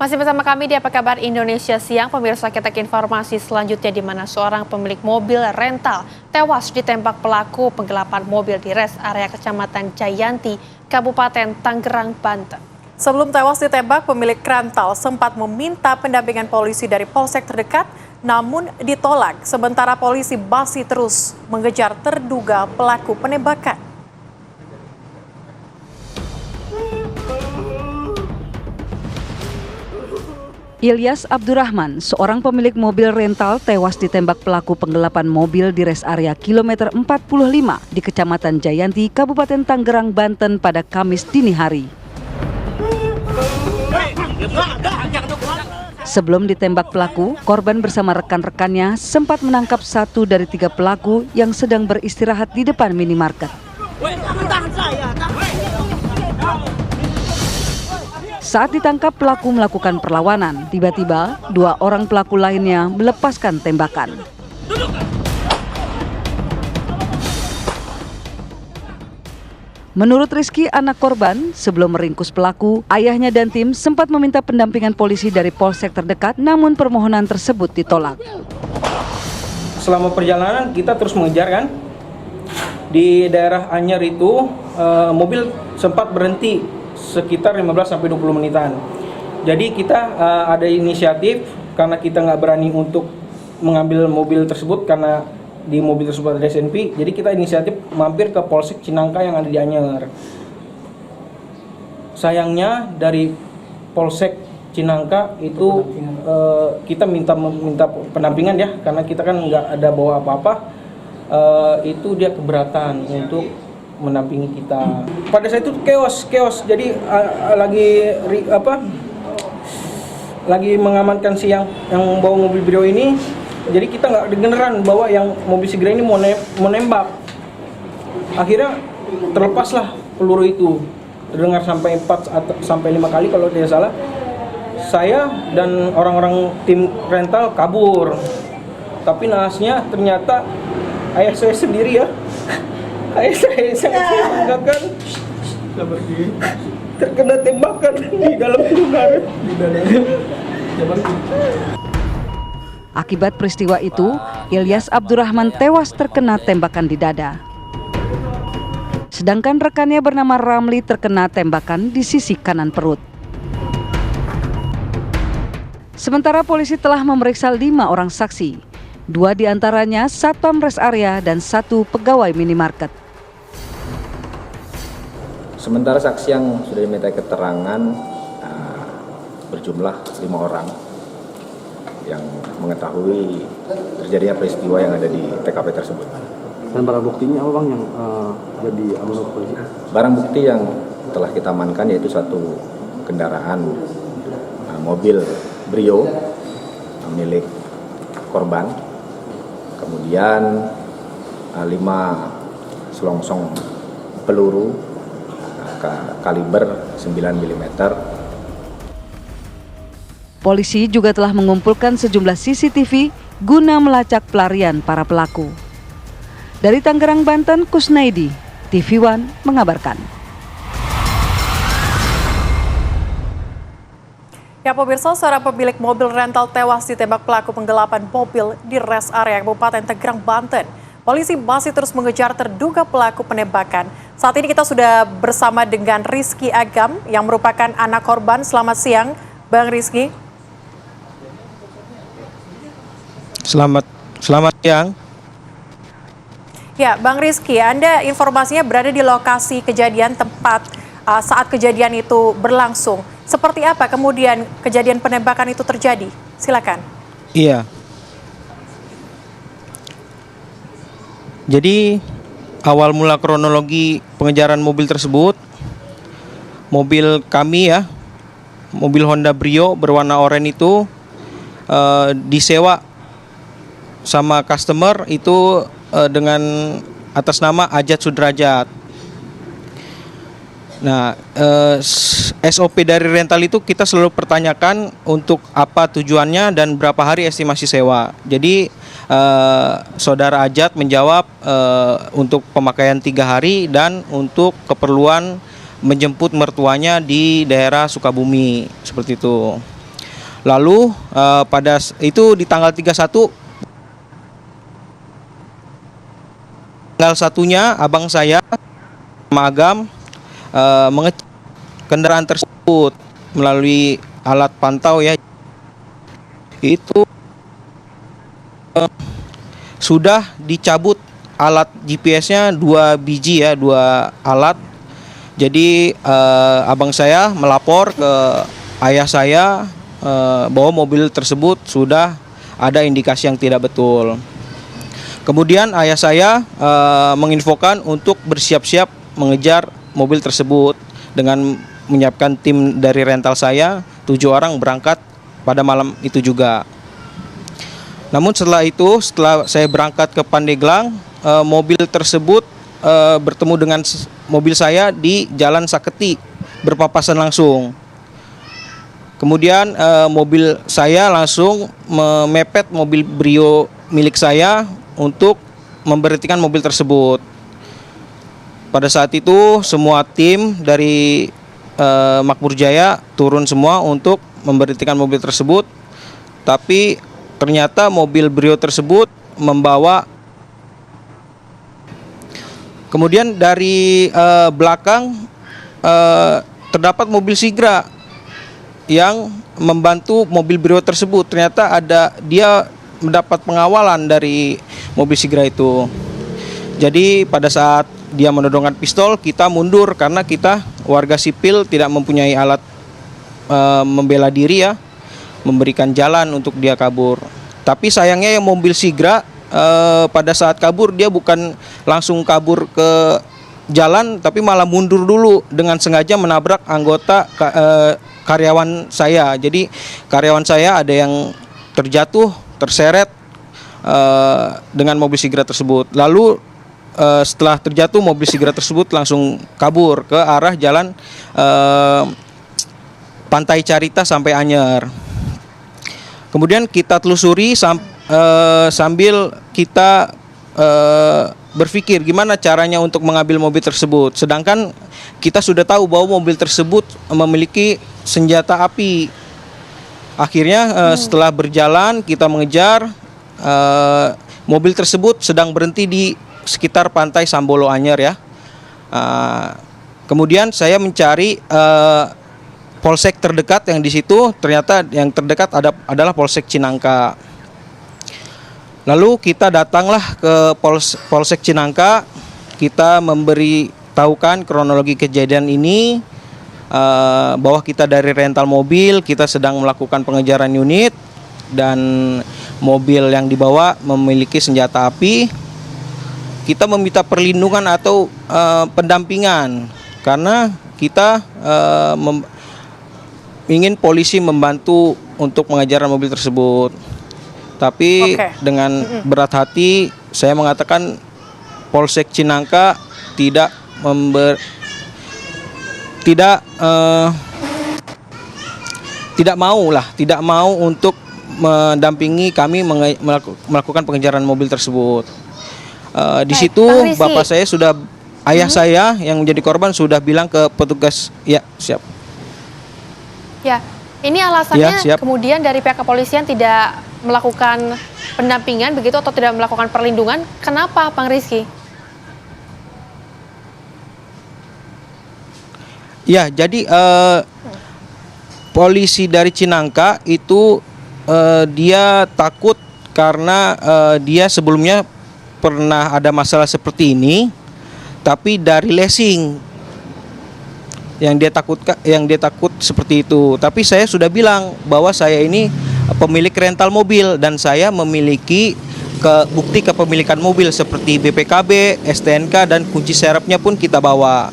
Masih bersama kami di Apa Kabar Indonesia Siang, pemirsa, kita ke informasi selanjutnya di mana seorang pemilik mobil rental tewas ditembak pelaku penggelapan mobil di res area Kecamatan Jayanti, Kabupaten Tangerang, Banten. Sebelum tewas ditembak, pemilik rental sempat meminta pendampingan polisi dari polsek terdekat, namun ditolak. Sementara polisi masih terus mengejar terduga pelaku penembakan. Ilyas Abdurrahman, seorang pemilik mobil rental, tewas ditembak pelaku penggelapan mobil di res area kilometer 45 di Kecamatan Jayanti, Kabupaten Tangerang, Banten pada Kamis dini hari. Sebelum ditembak pelaku, korban bersama rekan-rekannya sempat menangkap satu dari 3 pelaku yang sedang beristirahat di depan minimarket. Saat ditangkap, pelaku melakukan perlawanan. Tiba-tiba, 2 orang pelaku lainnya melepaskan tembakan. Menurut Rizky, anak korban, sebelum meringkus pelaku, ayahnya dan tim sempat meminta pendampingan polisi dari polsek terdekat, namun permohonan tersebut ditolak. Selama perjalanan kita terus mengejar kan. Di daerah Anyer itu mobil sempat berhenti sekitar 15-20 menitan. Jadi kita ada inisiatif karena kita nggak berani untuk mengambil mobil tersebut karena di mobil tersebut ada SNP. Jadi kita inisiatif mampir ke Polsek Cinangka yang ada di Anyer. Sayangnya dari Polsek Cinangka itu kita minta pendampingan ya, karena kita kan nggak ada bawa apa-apa. Itu dia keberatan untuk mendampingi kita. Pada saat itu chaos. Jadi lagi mengamankan si yang bawa mobil Brio ini. Jadi kita nggak dengeran bahwa yang mobil Sigra ini mau nembak. Akhirnya terlepaslah peluru itu. Terdengar sampai 4 atau sampai 5 kali kalau tidak salah. Saya dan orang-orang tim rental kabur. Tapi naasnya ternyata ayah saya sendiri ya. Ayah saya sangat membanggakan terkena tembakan di dalam dada. Akibat peristiwa itu, Ilyas Abdurrahman tewas terkena tembakan di dada. Sedangkan rekannya bernama Ramli terkena tembakan di sisi kanan perut. Sementara polisi telah memeriksa 5 orang saksi. 2 diantaranya satpam res area dan 1 pegawai minimarket. Sementara saksi yang sudah diminta keterangan berjumlah 5 orang yang mengetahui terjadinya peristiwa yang ada di TKP tersebut. Dan barang buktinya apa Bang yang jadi amunisi polisi? Barang bukti yang telah kita amankan yaitu 1 kendaraan mobil Brio milik korban, kemudian 5 selongsong peluru kaliber 9 mm. Polisi juga telah mengumpulkan sejumlah CCTV guna melacak pelarian para pelaku. Dari Tangerang, Banten, Kusnaidi, TV One mengabarkan. Ya pemirsa, seorang pemilik mobil rental tewas ditembak pelaku penggelapan mobil di res area Kabupaten Tangerang, Banten. Polisi masih terus mengejar terduga pelaku penembakan. Saat ini kita sudah bersama dengan Rizky Agam yang merupakan anak korban. Selamat siang, Bang Rizky. Selamat siang. Ya, Bang Rizky, Anda informasinya berada di lokasi kejadian tempat saat kejadian itu berlangsung. Seperti apa kemudian kejadian penembakan itu terjadi? Silakan. Iya. Jadi awal mula kronologi pengejaran mobil tersebut, mobil kami ya, mobil Honda Brio berwarna oranye itu disewa sama customer itu dengan atas nama Ajat Sudrajat. Nah, SOP dari rental itu kita selalu pertanyakan untuk apa tujuannya dan berapa hari estimasi sewa. Jadi saudara Ajat menjawab untuk pemakaian 3 hari dan untuk keperluan menjemput mertuanya di daerah Sukabumi, seperti itu. Lalu itu di tanggal 31, tanggal satunya abang saya Magam mengecek kendaraan tersebut melalui alat pantau ya. Itu sudah dicabut alat GPS-nya 2 biji ya, 2 alat. Jadi abang saya melapor ke ayah saya bahwa mobil tersebut sudah ada indikasi yang tidak betul. Kemudian ayah saya menginfokan untuk bersiap-siap mengejar mobil tersebut dengan menyiapkan tim dari rental saya, 7 orang berangkat pada malam itu juga. Namun setelah saya berangkat ke Pandeglang, mobil tersebut bertemu dengan mobil saya di Jalan Saketi, berpapasan langsung. Kemudian mobil saya langsung memepet mobil Brio milik saya untuk memberhentikan mobil tersebut. Pada saat itu semua tim dari Makmur Jaya turun semua untuk memberhentikan mobil tersebut, tapi ternyata mobil Brio tersebut membawa. Kemudian dari belakang terdapat mobil Sigra yang membantu mobil Brio tersebut. Ternyata dia mendapat pengawalan dari mobil Sigra itu. Jadi pada saat dia menodongkan pistol, kita mundur karena kita warga sipil tidak mempunyai alat membela diri ya, memberikan jalan untuk dia kabur. Tapi sayangnya yang mobil Sigra pada saat kabur dia bukan langsung kabur ke jalan, tapi malah mundur dulu dengan sengaja menabrak anggota karyawan saya. Jadi karyawan saya ada yang terseret dengan mobil Sigra tersebut. Lalu setelah terjatuh, mobil Sigra tersebut langsung kabur ke arah jalan Pantai Carita sampai Anyer. Kemudian kita telusuri sambil kita berpikir gimana caranya untuk mengambil mobil tersebut. Sedangkan kita sudah tahu bahwa mobil tersebut memiliki senjata api. Akhirnya setelah berjalan kita mengejar, mobil tersebut sedang berhenti di sekitar pantai Sambolo Anyer ya. Kemudian saya mencari polsek terdekat yang di situ. Ternyata yang terdekat adalah Polsek Cinangka. Lalu kita datanglah ke Polsek Cinangka. Kita memberitahukan kronologi kejadian ini, bahwa kita dari rental mobil, kita sedang melakukan pengejaran unit dan mobil yang dibawa memiliki senjata api. Kita meminta perlindungan atau pendampingan karena kita ingin polisi membantu untuk pengejaran mobil tersebut. Tapi dengan berat hati saya mengatakan Polsek Cinangka tidak mau untuk mendampingi kami melakukan pengejaran mobil tersebut. Di situ bapak saya sudah, ayah saya yang menjadi korban sudah bilang ke petugas, ya siap. Ya, ini alasannya kemudian dari pihak kepolisian tidak melakukan pendampingan begitu atau tidak melakukan perlindungan. Kenapa, Bang Rizky? Ya, jadi polisi dari Cinangka itu dia takut karena dia sebelumnya pernah ada masalah seperti ini, tapi dari leasing yang dia takut seperti itu. Tapi saya sudah bilang bahwa saya ini pemilik rental mobil dan saya memiliki bukti kepemilikan mobil seperti BPKB, STNK dan kunci serepnya pun kita bawa.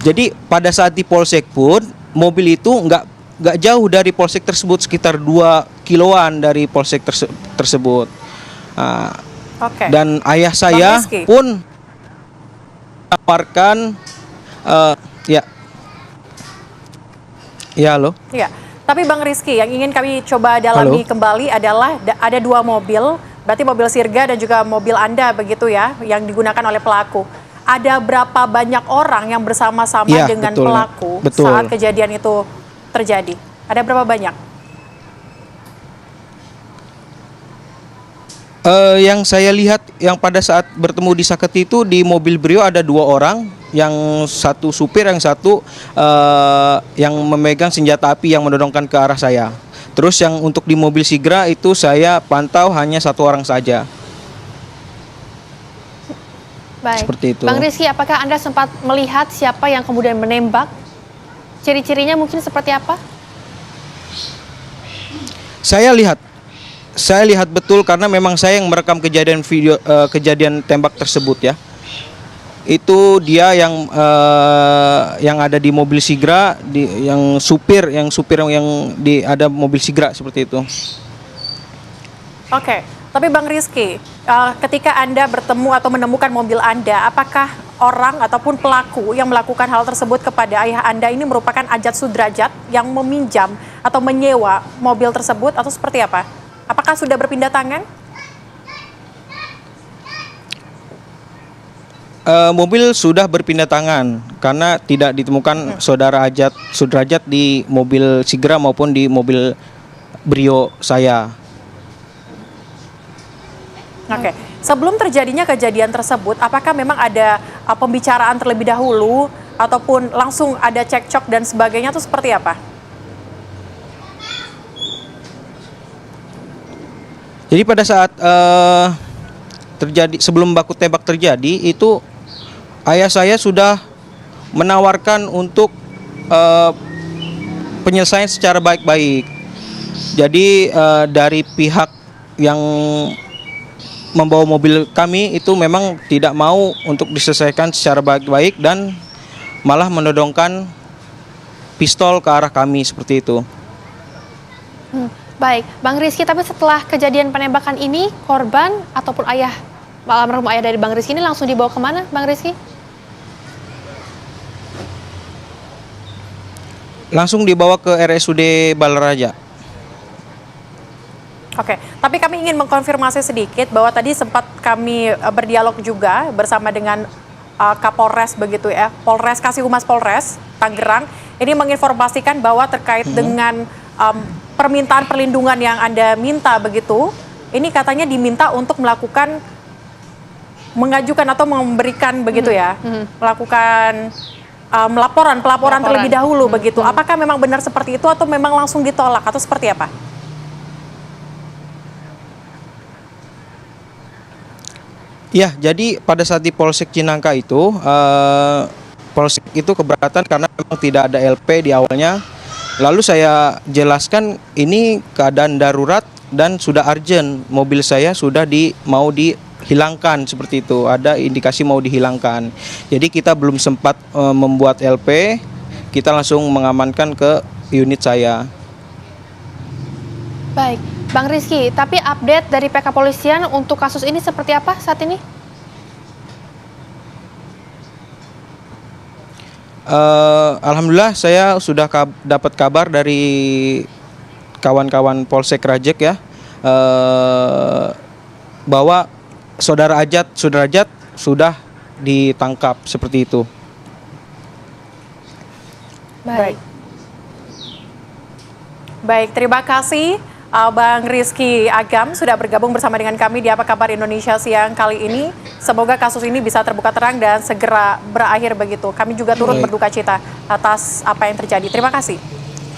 Jadi pada saat di polsek pun mobil itu nggak jauh dari polsek tersebut, sekitar 2 kiloan dari polsek tersebut. Dan ayah saya pun menawarkan halo. Ya, tapi Bang Rizky, yang ingin kami coba dalami kembali adalah ada 2 mobil, berarti mobil Sirga dan juga mobil Anda begitu ya, yang digunakan oleh pelaku. Ada berapa banyak orang yang bersama-sama dengan pelaku saat kejadian itu terjadi? Ada berapa banyak? Yang saya lihat yang pada saat bertemu di Saketi itu di mobil Brio ada 2 orang, yang satu supir, yang satu yang memegang senjata api yang menodongkan ke arah saya. Terus yang untuk di mobil Sigra itu saya pantau hanya 1 orang saja. Baik. Seperti itu. Bang Rizky, apakah Anda sempat melihat siapa yang kemudian menembak? Ciri-cirinya mungkin seperti apa? Saya lihat betul karena memang saya yang merekam kejadian tembak tersebut ya. Itu dia yang ada di mobil Sigra, yang supir yang ada mobil Sigra seperti itu. Oke, tapi Bang Rizky, ketika Anda bertemu atau menemukan mobil Anda, apakah orang ataupun pelaku yang melakukan hal tersebut kepada ayah Anda ini merupakan Ajat Sudrajat yang meminjam atau menyewa mobil tersebut atau seperti apa? Apakah sudah berpindah tangan? Mobil sudah berpindah tangan karena tidak ditemukan saudara Ajat Sudrajat di mobil Sigra maupun di mobil Brio saya. Oke, sebelum terjadinya kejadian tersebut, apakah memang ada pembicaraan terlebih dahulu ataupun langsung ada cekcok dan sebagainya itu seperti apa? Jadi pada saat sebelum baku tembak terjadi itu ayah saya sudah menawarkan untuk penyelesaian secara baik-baik. Jadi dari pihak yang membawa mobil kami itu memang tidak mau untuk diselesaikan secara baik-baik dan malah menodongkan pistol ke arah kami seperti itu. Baik, Bang Rizky, tapi setelah kejadian penembakan ini, korban ataupun almarhum ayah dari Bang Rizky ini langsung dibawa kemana, Bang Rizky? Langsung dibawa ke RSUD Balaraja. Oke, tapi kami ingin mengkonfirmasi sedikit bahwa tadi sempat kami berdialog juga bersama dengan Kapolres begitu ya, Polres Kasih-Humas Polres Tangerang. Ini menginformasikan bahwa terkait dengan permintaan perlindungan yang Anda minta begitu, ini katanya diminta untuk mengajukan atau memberikan begitu ya, melakukan pelaporan terlebih dahulu begitu. Apakah memang benar seperti itu atau memang langsung ditolak atau seperti apa? Ya, jadi pada saat di Polsek Cinangka itu, Polsek itu keberatan karena memang tidak ada LP di awalnya. Lalu saya jelaskan ini keadaan darurat dan sudah urgent, mobil saya sudah mau dihilangkan seperti itu, ada indikasi mau dihilangkan. Jadi kita belum sempat membuat LP, kita langsung mengamankan ke unit saya. Baik, Bang Rizky, tapi update dari pihak kepolisian untuk kasus ini seperti apa saat ini? Alhamdulillah saya sudah dapat kabar dari kawan-kawan Polsek Rajek ya, bahwa saudara Ajat Sudrajat sudah ditangkap seperti itu. Baik, terima kasih Bang Rizky Agam sudah bergabung bersama dengan kami di Apa Kabar Indonesia siang kali ini. Semoga kasus ini bisa terbuka terang dan segera berakhir begitu. Kami juga turut berduka cita atas apa yang terjadi. Terima kasih.